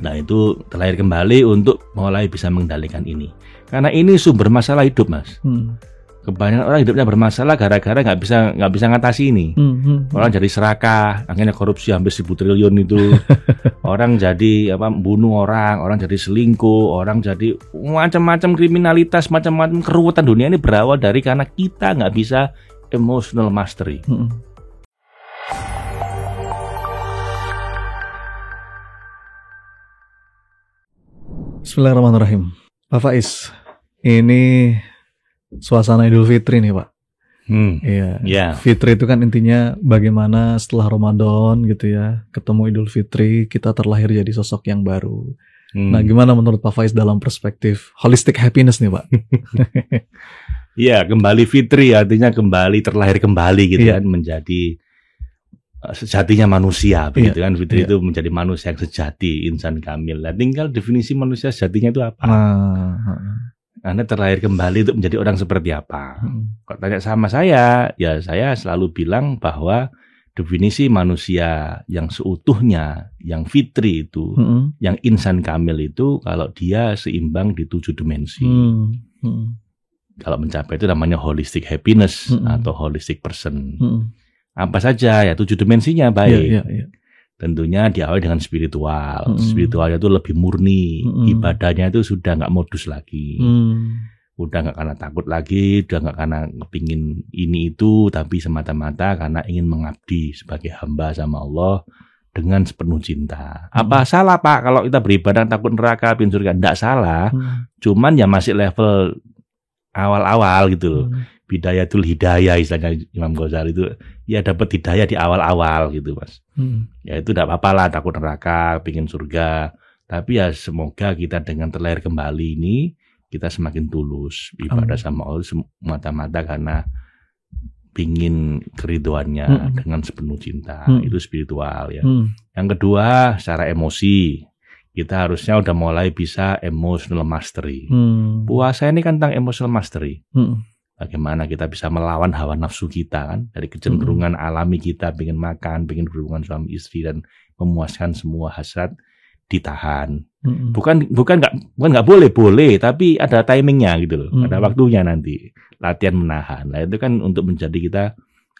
Nah itu terlahir kembali untuk mulai bisa mengendalikan ini. Karena ini sumber masalah hidup, Mas. Kebanyakan orang hidupnya bermasalah gara-gara nggak bisa ngatasi ini. Orang jadi serakah, akhirnya korupsi hampir 1.000 triliun itu. Orang jadi bunuh orang jadi selingkuh, orang jadi macam-macam kriminalitas, macam-macam keruwetan dunia ini berawal dari karena kita nggak bisa emotional mastery. Bismillahirrahmanirrahim. Pak Faiz, ini suasana Idul Fitri nih Pak. Iya. Fitri itu kan intinya bagaimana setelah Ramadan gitu ya, ketemu Idul Fitri, kita terlahir jadi sosok yang baru. Nah, gimana menurut Pak Faiz dalam perspektif holistic happiness nih Pak? Iya, kembali fitri artinya kembali terlahir kembali gitu kan, menjadi sejatinya manusia begitu kan. Fitri itu menjadi manusia yang sejati, insan kamil. Nah, tinggal definisi manusia sejatinya itu apa? Anda terlahir kembali untuk menjadi orang seperti apa? Kalau tanya sama saya, ya saya selalu bilang bahwa definisi manusia yang seutuhnya, yang fitri itu, yang insan kamil itu, kalau dia seimbang di 7 dimensi. Kalau mencapai itu namanya holistic happiness atau holistic person. Apa saja ya 7 dimensinya baik. Tentunya diawali dengan spiritual. Spiritualnya itu lebih murni. Ibadahnya itu sudah nggak modus lagi. Udah nggak karena takut lagi, udah nggak karena kepingin ini itu, tapi semata-mata karena ingin mengabdi sebagai hamba sama Allah dengan sepenuh cinta. Apa salah Pak kalau kita beribadah takut neraka, pingin surga? Nggak salah. Cuman ya masih level awal-awal gitu loh. Bidayatul hidayah istilahnya Imam Ghazali itu, ya dapat hidayah di awal-awal gitu Mas. Ya itu tidak apa-apa lah, takut neraka, pingin surga. Tapi ya semoga kita dengan terlahir kembali ini, kita semakin tulus ibadah sama Allah semata-mata karena pingin keriduannya dengan sepenuh cinta. Itu spiritual ya. Yang kedua, secara emosi. Kita harusnya udah mulai bisa emotional mastery. Puasa ini kan tentang emotional mastery. Bagaimana kita bisa melawan hawa nafsu kita kan, dari kecenderungan alami kita pengen makan, pengen berhubungan suami istri dan memuaskan semua hasrat ditahan. Bukan nggak boleh, tapi ada timingnya gitu loh, ada waktunya nanti latihan menahan. Nah itu kan untuk menjadi kita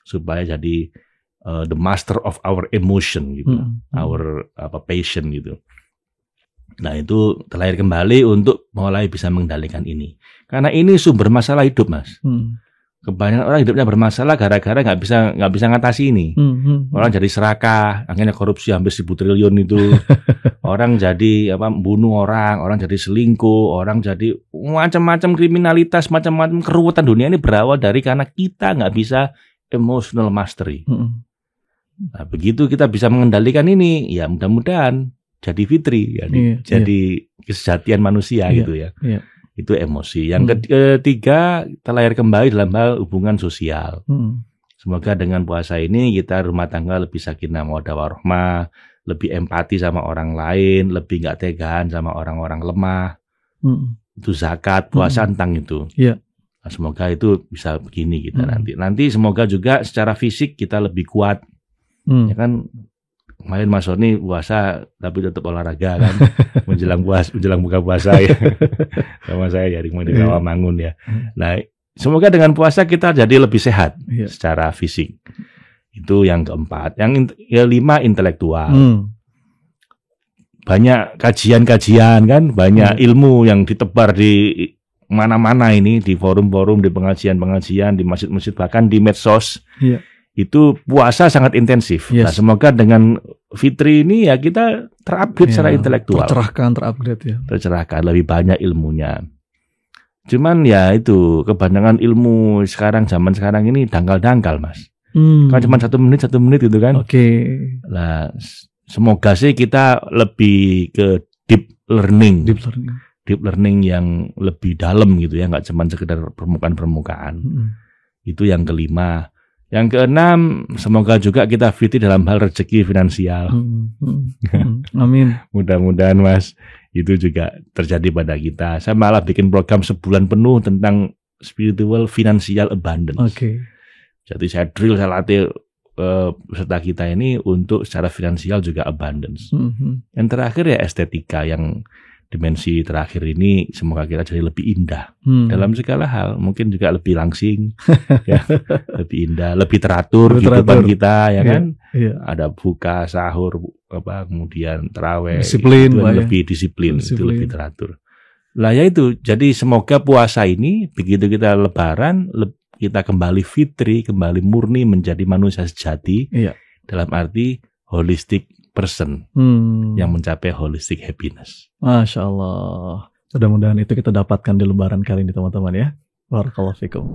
supaya jadi the master of our emotion gitu, our passion gitu. Nah itu terlahir kembali untuk mulai bisa mengendalikan ini. Karena ini sumber masalah hidup Mas. Kebanyakan orang hidupnya bermasalah gara-gara nggak bisa ngatasi ini. Orang jadi serakah, akhirnya korupsi hampir 1.000 triliun itu. Orang jadi bunuh orang jadi selingkuh, orang jadi macam-macam kriminalitas, macam-macam keruwetan dunia ini berawal dari karena kita nggak bisa emotional mastery. Nah begitu kita bisa mengendalikan ini, ya mudah-mudahan jadi fitri, jadi kesejatian manusia gitu ya. Itu emosi. Yang ketiga, terlahir kembali dalam hal hubungan sosial. Semoga dengan puasa ini kita rumah tangga lebih sakinah mawaddah warahmah, lebih empati sama orang lain, lebih nggak tegaan sama orang-orang lemah. Itu zakat, puasa tentang itu. Nah, semoga itu bisa begini kita nanti semoga juga secara fisik kita lebih kuat. Ya kan. Kemarin Mas Sony puasa tapi tetap olahraga kan menjelang buka puasa ya. Sama saya dari Rawamangun ya. Nah, semoga dengan puasa kita jadi lebih sehat secara fisik. Itu yang keempat. Yang kelima intelektual. Banyak kajian-kajian kan, banyak ilmu yang ditebar di mana-mana ini, di forum-forum, di pengajian-pengajian, di masjid-masjid, bahkan di medsos. Itu puasa sangat intensif. Nah, semoga dengan fitri ini ya kita terupgrade secara intelektual. Tercerahkan, lebih banyak ilmunya. Cuman ya itu, kebanyakan ilmu zaman sekarang ini dangkal-dangkal Mas. Kan cuma 1 menit gitu kan. Nah, semoga sih kita lebih ke deep learning yang lebih dalam gitu ya, nggak cuma sekedar permukaan-permukaan. Itu yang kelima. Yang keenam, semoga juga kita fitri dalam hal rezeki finansial. Amin. Mudah-mudahan Mas, itu juga terjadi pada kita. Saya malah bikin program sebulan penuh tentang spiritual financial abundance. Jadi saya drill, saya latih peserta kita ini untuk secara finansial juga abundance. Yang terakhir ya estetika, yang dimensi terakhir ini semoga kita jadi lebih indah dalam segala hal, mungkin juga lebih langsing, ya, lebih indah, lebih teratur kehidupan kita, ya kan? Ada buka, sahur, kemudian tarawih, disiplin, lebih disiplin, itu lebih teratur. Lah ya itu, jadi semoga puasa ini begitu kita Lebaran, kita kembali fitri, kembali murni menjadi manusia sejati, dalam arti holistic person yang mencapai holistic happiness. Masya Allah. Mudah-mudahan itu kita dapatkan di Lebaran kali ini teman-teman ya. Barakallahu fikum.